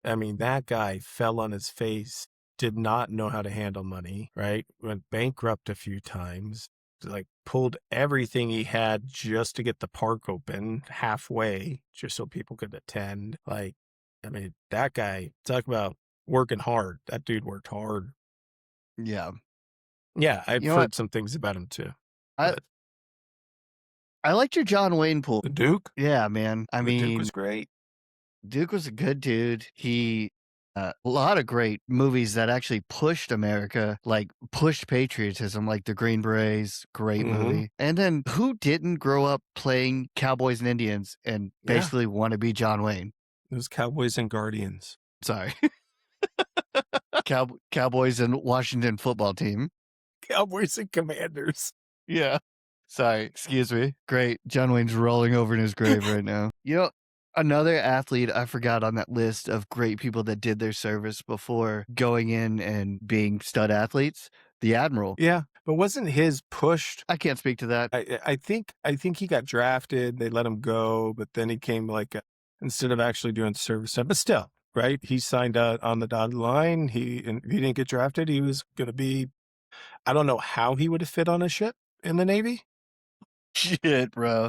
That guy fell on his face, did not know how to handle money, right? Went bankrupt a few times, like pulled everything he had just to get the park open halfway, just so people could attend. Like, that guy, talk about working hard. That dude worked hard. Yeah. Yeah, I've heard some things about him too. I liked your John Wayne pool. The Duke? Yeah, man. The Duke was great. Duke was a good dude. He a lot of great movies that actually pushed America, like pushed patriotism, like The Green Berets, great movie. And then who didn't grow up playing Cowboys and Indians and basically want to be John Wayne? It was Cowboys and Guardians. Sorry. Cowboys and Washington football team. Cowboys and Commanders. Yeah. Sorry, excuse me. Great. John Wayne's rolling over in his grave right now. You know, another athlete I forgot on that list of great people that did their service before going in and being stud athletes, the Admiral. Yeah, but wasn't his pushed? I can't speak to that. I think he got drafted. They let him go, but then he came instead of actually doing service time, but still, right? He signed out on the dotted line. If he didn't get drafted, he was going to be. I don't know how he would have fit on a ship in the Navy. Shit, bro.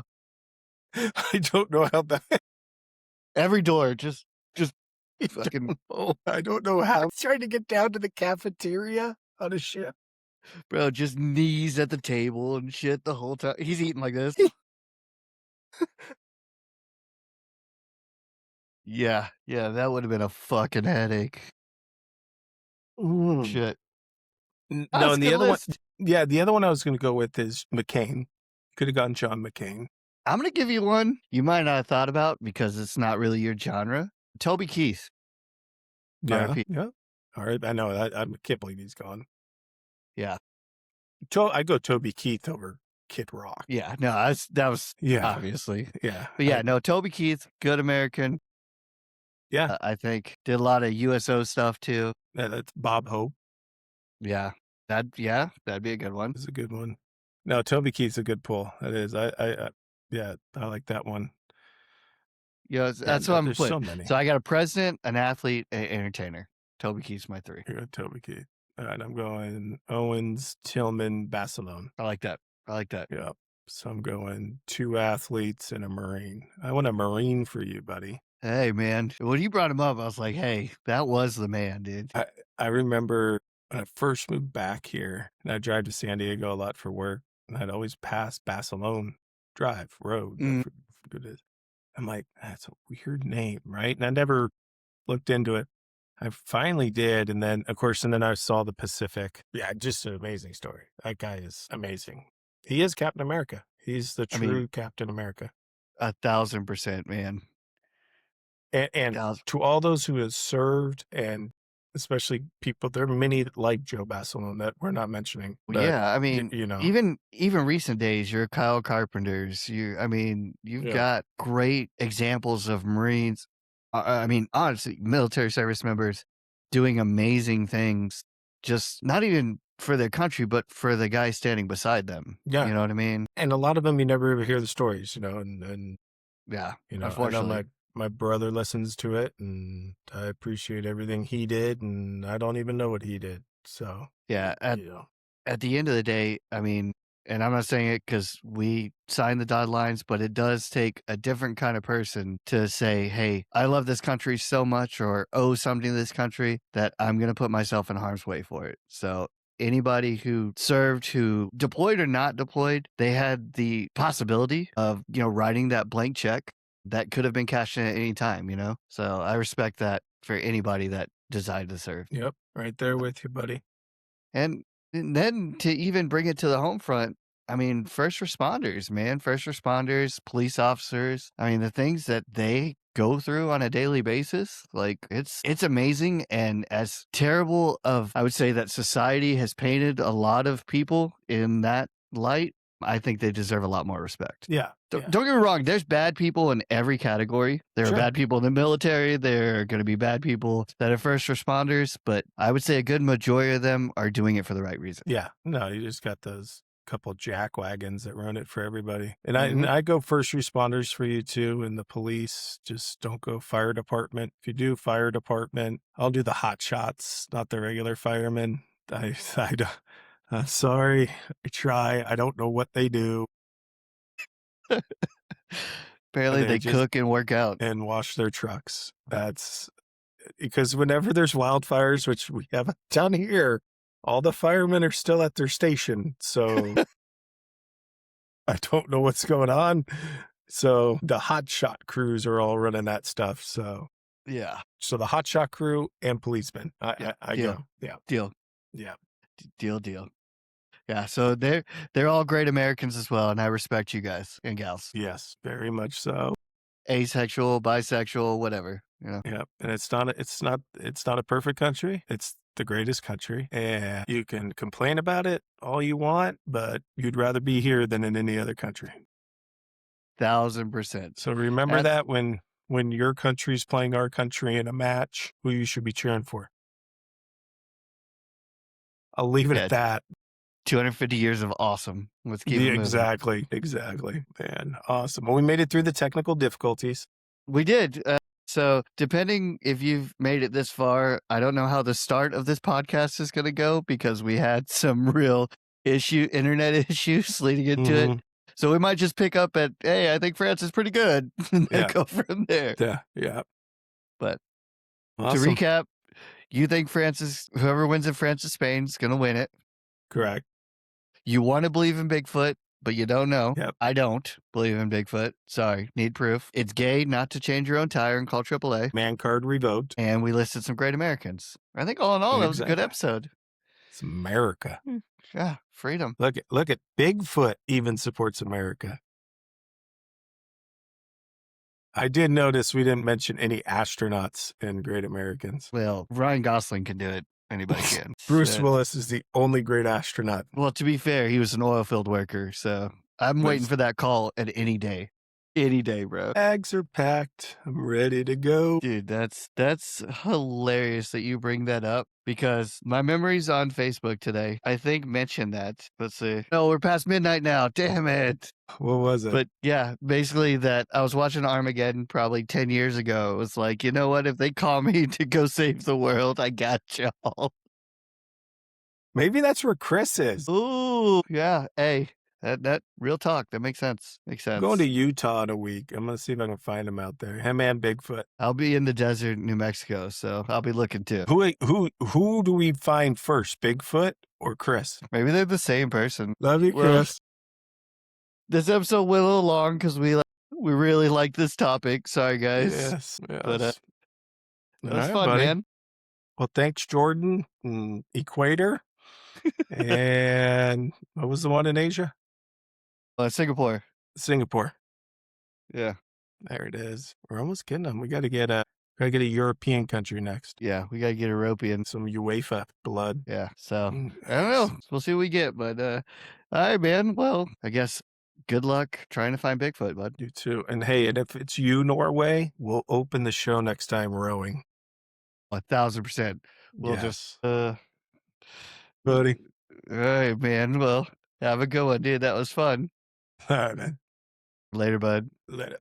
I don't know how that. Every door, just fucking. I don't know how. He's trying to get down to the cafeteria on a ship. Bro, just knees at the table and shit the whole time. He's eating like this. Yeah, that would have been a fucking headache. Mm. Shit. No, That's and a the good other list. one, the other one I was going to go with is McCain. Could have gone John McCain. I'm going to give you one you might not have thought about because it's not really your genre. Toby Keith. Yeah, RIP. yeah. All right, I know. I can't believe he's gone. Yeah. I go Toby Keith over Kid Rock. Yeah, no, that was obviously. Yeah. But yeah, no, Toby Keith, good American. Yeah. I think did a lot of USO stuff too. That's Bob Hope. Yeah. That'd be a good one. It's a good one. No, Toby Keith's a good pull. That is. I like that one. Yeah, that's what I'm there's putting. so many. So I got a president, an athlete, an entertainer. Toby Keith's my 3. You're Toby Keith. All right, I'm going Owens, Tillman, Basilone. I like that. Yeah. So I'm going 2 athletes and a Marine. I want a Marine for you, buddy. Hey, man. When you brought him up, I was like, hey, that was the man, dude. I remember when I first moved back here, and I drive to San Diego a lot for work, and I'd always pass Basilone Drive Road. I forget what it is. I'm like, that's a weird name, right? And I never looked into it. I finally did, and then, of course, I saw the Pacific. Yeah, just an amazing story. That guy is amazing. He is Captain America. He's the true Captain America. 1,000%, man. And to all those who have served, and especially people, there are many like Joe Basilone that we're not mentioning. But, yeah, I mean, you know, even recent days, your Kyle Carpenters, you've got great examples of Marines. I mean, honestly, military service members doing amazing things, just not even for their country, but for the guy standing beside them. Yeah. You know what I mean? And a lot of them, you never ever hear the stories, and yeah, unfortunately. I know my brother listens to it, and I appreciate everything he did, and I don't even know what he did. So yeah, at the end of the day, I mean, and I'm not saying it because we signed the dotted lines, but it does take a different kind of person to say, hey, I love this country so much or owe something to this country that I'm going to put myself in harm's way for it. So anybody who served, who deployed or not deployed, they had the possibility of, writing that blank check that could have been cashed in at any time, So I respect that for anybody that decided to serve. Yep. Right there with you, buddy. And then to even bring it to the home front, I mean, first responders, police officers, I mean, the things that they go through on a daily basis, like it's amazing. And as terrible of, I would say, that society has painted a lot of people in that light, I think they deserve a lot more respect. Yeah. Don't get me wrong. There's bad people in every category. There are bad people in the military. There are going to be bad people that are first responders. But I would say a good majority of them are doing it for the right reason. Yeah. No, you just got those couple jack wagons that run it for everybody. And I go first responders for you too. And the police, just don't go fire department. If you do fire department, I'll do the hot shots, not the regular firemen. I'm sorry. I try. I don't know what they do. Apparently they cook and work out. And wash their trucks. That's because whenever there's wildfires, which we have down here, all the firemen are still at their station. So I don't know what's going on. So the hot shot crews are all running that stuff. So yeah. So the hot shot crew and policemen. I deal. go. Yeah. Deal. Yeah. Deal. Yeah, so they're all great Americans as well, and I respect you guys and gals. Yes, very much so. asexual, bisexual, whatever. Yeah, and it's not a perfect country. It's the greatest country, and you can complain about it all you want, but you'd rather be here than in any other country. 1,000%. So remember that when your country's playing our country in a match, who you should be cheering for. I'll leave it at that. 250 years of awesome. Let's keep it moving. Exactly, man. Awesome. Well, we made it through the technical difficulties. We did. So depending if you've made it this far, I don't know how the start of this podcast is going to go because we had some real internet issues leading into it. So we might just pick up at, hey, I think France is pretty good, and then go from there. Yeah. But awesome. to recap, you think whoever wins in France and Spain is going to win it. Correct. You want to believe in Bigfoot, but you don't know. Yep. I don't believe in Bigfoot. Sorry, need proof. It's gay not to change your own tire and call AAA. Man card revoked. And we listed some great Americans. I think all in all, that was a good episode. It's America. Yeah, freedom. Look at Bigfoot even supports America. I did notice we didn't mention any astronauts in Great Americans. Well, Ryan Gosling can do it. Anybody can. Bruce Willis is the only great astronaut. Well, to be fair, he was an oil field worker, so I'm waiting for that call at any day. Any day, bro. Bags are packed. I'm ready to go. Dude, that's hilarious that you bring that up because my memories on Facebook today, I think, mentioned that. Let's see. No, we're past midnight now. Damn it. What was it? But yeah, basically that I was watching Armageddon probably 10 years ago. It was like, you know what? If they call me to go save the world, I got y'all. Maybe that's where Chris is. Ooh, yeah. Hey, that real talk. That makes sense. Makes sense. I'm going to Utah in a week. I'm going to see if I can find him out there. Him and Bigfoot. I'll be in the desert, New Mexico, so I'll be looking too. Who do we find first, Bigfoot or Chris? Maybe they're the same person. Love you, Chris. This episode went a little long because we really like this topic. Sorry, guys. Yes. But that was right, fun, buddy. man. Well, thanks, Jordan. Equator. And what was the one in Asia? Singapore. Singapore. Yeah. There it is. We're almost getting them. We got to get a European country next. Yeah, we got to get European. Some UEFA blood. Yeah. So I don't know. We'll see what we get. But all right, man. Well, I guess good luck trying to find Bigfoot, bud. You too. And hey, and if it's you, Norway, we'll open the show next time rowing. 1,000%. We'll just buddy. All right, man. Well, have a good one, dude. That was fun. All right, man. Later, bud. Later.